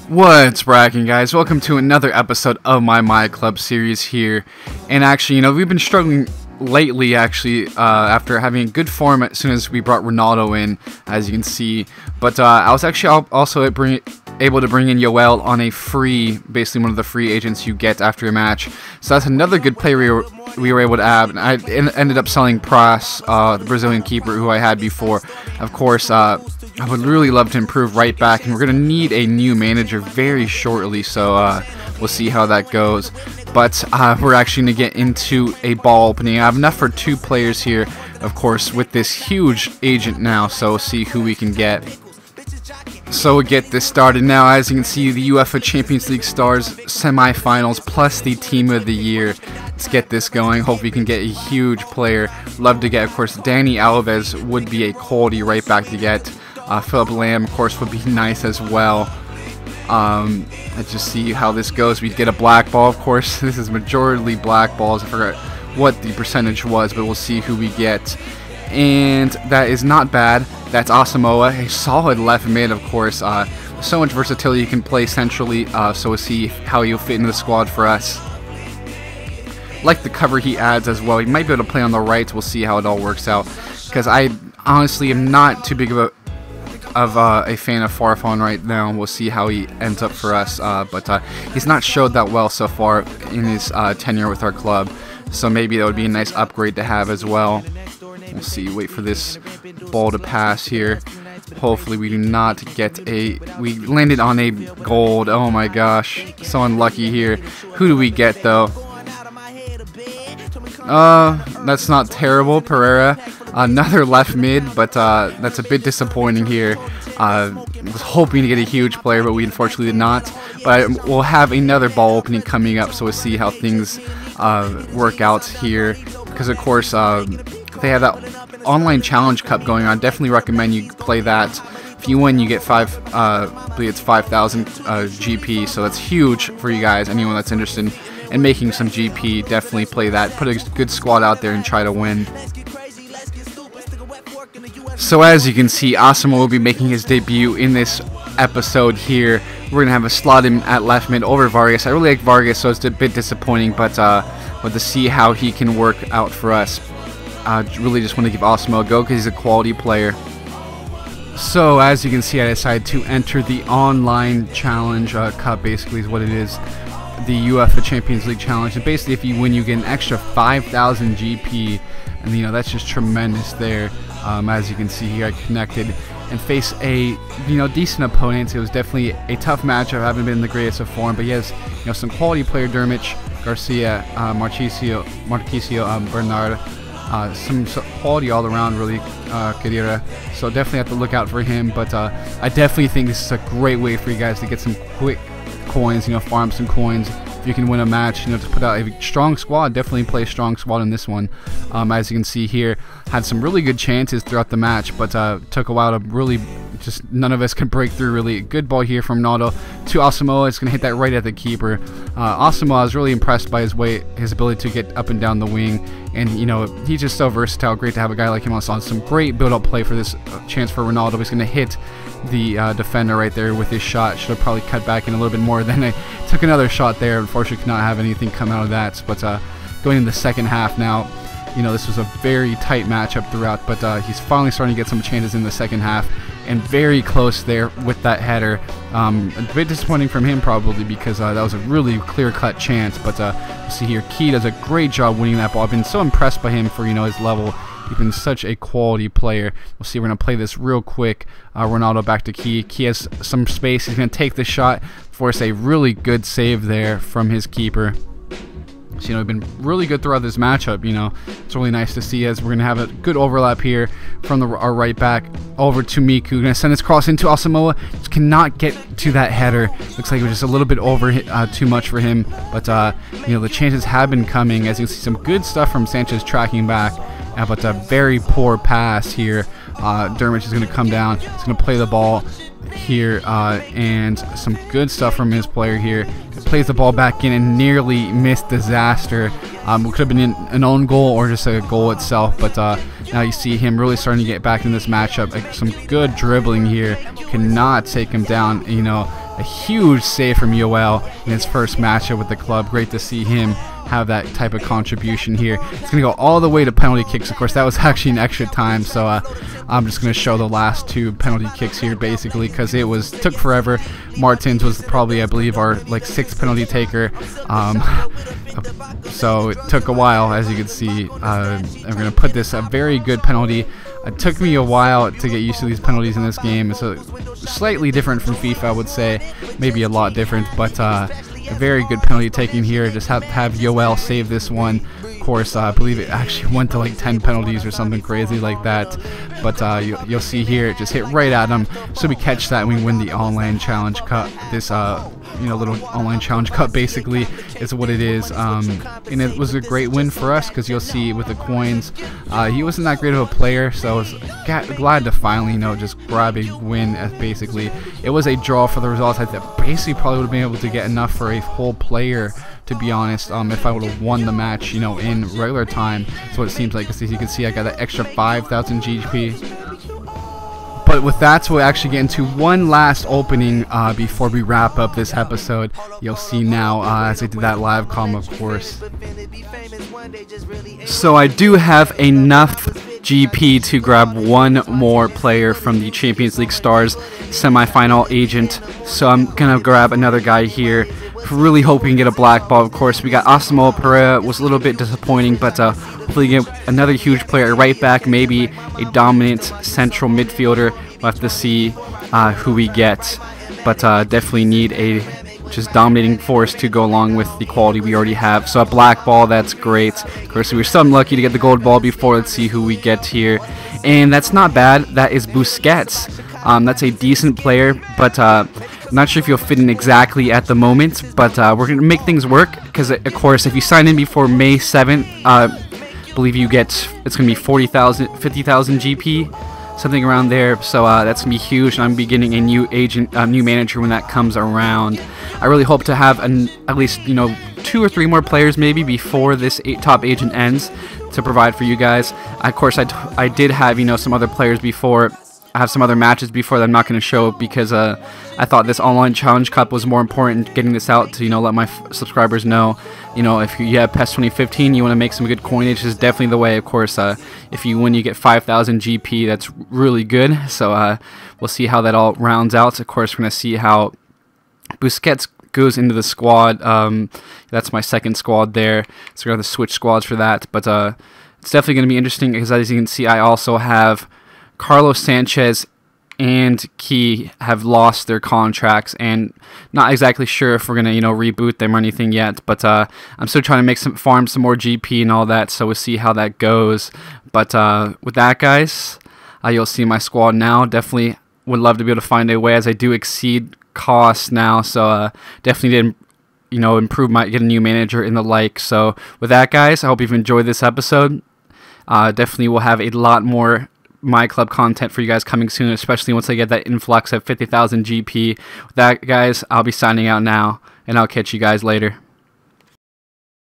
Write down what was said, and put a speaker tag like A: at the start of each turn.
A: What's bracking, guys? Welcome to another episode of my myClub series here. And actually, we've been struggling lately, after having a good form as soon as we brought Ronaldo in, as you can see. But I was actually also able to bring in Yoel on a free, basically one of the free agents you get after a match. So that's another good player we were able to add. And I ended up selling Pras, the Brazilian keeper who I had before. Of course, I would really love to improve right back, and we're going to need a new manager very shortly, so we'll see how that goes. But we're actually going to get into a ball opening. I have enough for 2 players here, of course, with this huge agent now, so we'll see who we can get. So we'll get this started now. As you can see, the UEFA Champions League Stars semifinals plus the Team of the Year. Let's get this going. Hope we can get a huge player. Love to get, of course, Dani Alves would be a quality right back to get. Philip Lamb, of course, would be nice as well. Let's just see how this goes. We get a black ball, of course. This is majority black balls. I forgot what the percentage was, but we'll see who we get. And that is not bad. That's Asamoah, a solid left mid, of course. So much versatility. You can play centrally, so we'll see how he'll fit into the squad for us. Like the cover he adds as well. He might be able to play on the right. We'll see how it all works out. Because I honestly am not too big of a fan of Farfan right now. We'll see how he ends up for us. But he's not showed that well so far in his tenure with our club. So maybe that would be a nice upgrade to have as well. We'll see. Wait for this ball to pass here. Hopefully we do not get a... We landed on a gold. Oh my gosh. So unlucky here. Who do we get though? That's not terrible. Pereira. Another left mid, but that's a bit disappointing here. Was hoping to get a huge player, but we unfortunately did not. But we'll have another ball opening coming up, so we'll see how things work out here. Because of course, they have that online challenge cup going on. Definitely recommend you play that. If you win, you get I believe it's 5,000 GP, so that's huge for you guys. Anyone that's interested in making some GP, definitely play that. Put a good squad out there and try to win. So as you can see, Asamoah will be making his debut in this episode here. We're going to have a slot him at left mid over Vargas. I really like Vargas, so it's a bit disappointing, but to see how he can work out for us. Really just want to give Asamoah a go because he's a quality player. So as you can see, I decided to enter the online challenge cup, basically is what it is. The UEFA Champions League challenge, and basically if you win you get an extra 5,000 GP, and that's just tremendous there. As you can see here, I connected and face a decent opponent. It was definitely a tough matchup. I haven't been in the greatest of form, but he has some quality player: Dermich, Garcia, Marquisio, Bernard, some quality all around, really. Kadira. So definitely have to look out for him. But I definitely think this is a great way for you guys to get some quick coins, farm some coins. If you can win a match, to put out a strong squad. Definitely play a strong squad in this one. As you can see here, had some really good chances throughout the match, but took a while to really, just none of us could break through. Really good ball here from Ronaldo to Asamoah. It's gonna hit that right at the keeper. Asamoah, I was really impressed by his ability to get up and down the wing, and he's just so versatile. Great to have a guy like him on some great build-up play for this chance for Ronaldo. He's gonna hit the defender right there with his shot. Should have probably cut back in a little bit more. Then I took another shot there. Unfortunately, could not have anything come out of that. But going into the second half now, this was a very tight matchup throughout. But he's finally starting to get some chances in the second half, and very close there with that header. A bit disappointing from him probably, because that was a really clear-cut chance. But see here, Key does a great job winning that ball. I've been so impressed by him for his level. He's been such a quality player. We'll see. We're going to play this real quick. Ronaldo back to Key. Key has some space. He's going to take the shot, force a really good save there from his keeper. So, we've been really good throughout this matchup. It's really nice to see, as we're going to have a good overlap here from our right back over to Miku. Going to send this cross into Asamoah. Just cannot get to that header. Looks like it was just a little bit over too much for him. But, the chances have been coming. As you can see, some good stuff from Sanchez tracking back. But a very poor pass here. Dermich is going to come down. He's going to play the ball here, and some good stuff from his player here. Plays the ball back in and nearly missed disaster. It could have been an own goal or just a goal itself, but now you see him really starting to get back in this matchup. Some good dribbling here. Cannot take him down. a huge save from Yoel in his first matchup with the club. Great to see him have that type of contribution here. It's going to go all the way to penalty kicks. Of course, that was actually an extra time, so I'm just going to show the last 2 penalty kicks here, basically, because it took forever. Martins was probably, I believe, our like 6th penalty taker, so it took a while, as you can see. I'm going to put this a very good penalty. It took me a while to get used to these penalties in this game. It's slightly different from FIFA, I would say, maybe a lot different, but a very good penalty taking here. Just have to have Yoel save this one. Of course, I believe it actually went to like 10 penalties or something crazy like that. But you'll see here, it just hit right at him. So we catch that and we win the online challenge cup. This little online challenge cup basically is what it is. And it was a great win for us because you'll see with the coins, he wasn't that great of a player. So I was glad to finally, just grab a win. Basically, it was a draw for the results. I basically probably would have been able to get enough for a whole player, to be honest, if I would have won the match, in regular time. That's what it seems like. As you can see, I got that extra 5,000 GP. But with that, we'll actually get into one last opening before we wrap up this episode. You'll see now as I did that live comm, of course. So I do have enough GP to grab one more player from the Champions League Stars semifinal agent. So I'm going to grab another guy here. Really hoping to get a black ball, of course. We got Asamoah Pereira. Was a little bit disappointing, but hopefully get another huge player right back, maybe a dominant central midfielder. We'll have to see who we get, but definitely need a just dominating force to go along with the quality we already have. So a black ball, that's great. Of course, we were so unlucky to get the gold ball before. Let's see who we get here, and that's not bad. That is Busquets. That's a decent player, but I'm not sure if you'll fit in exactly at the moment, but we're going to make things work because, of course, if you sign in before May 7th, I believe you get, it's going to be 50,000 GP, something around there. So that's going to be huge, and I'm going to be getting a new agent, new manager when that comes around. I really hope to have at least 2 or 3 more players maybe before this top agent ends to provide for you guys. Of course, I did have some other players before. I have some other matches before that I'm not going to show because I thought this online challenge cup was more important, getting this out to let my subscribers know. If you have PES 2015, you want to make some good coinage, is definitely the way. Of course, if you win, you get 5,000 GP. That's really good. So we'll see how that all rounds out. Of course, we're going to see how Busquets goes into the squad. That's my second squad there. So we're going to have to switch squads for that. But it's definitely going to be interesting because, as you can see, I also have Carlos Sanchez and Key have lost their contracts, and not exactly sure if we're gonna reboot them or anything yet. But I'm still trying to farm some more GP and all that, so we'll see how that goes. But with that, guys, you'll see my squad now. Definitely would love to be able to find a way, as I do exceed costs now. So definitely did improve get a new manager and the like. So with that, guys, I hope you've enjoyed this episode. Definitely will have a lot more myClub content for you guys coming soon, especially once I get that influx of 50,000 GP. With that, guys, I'll be signing out now, and I'll catch you guys later.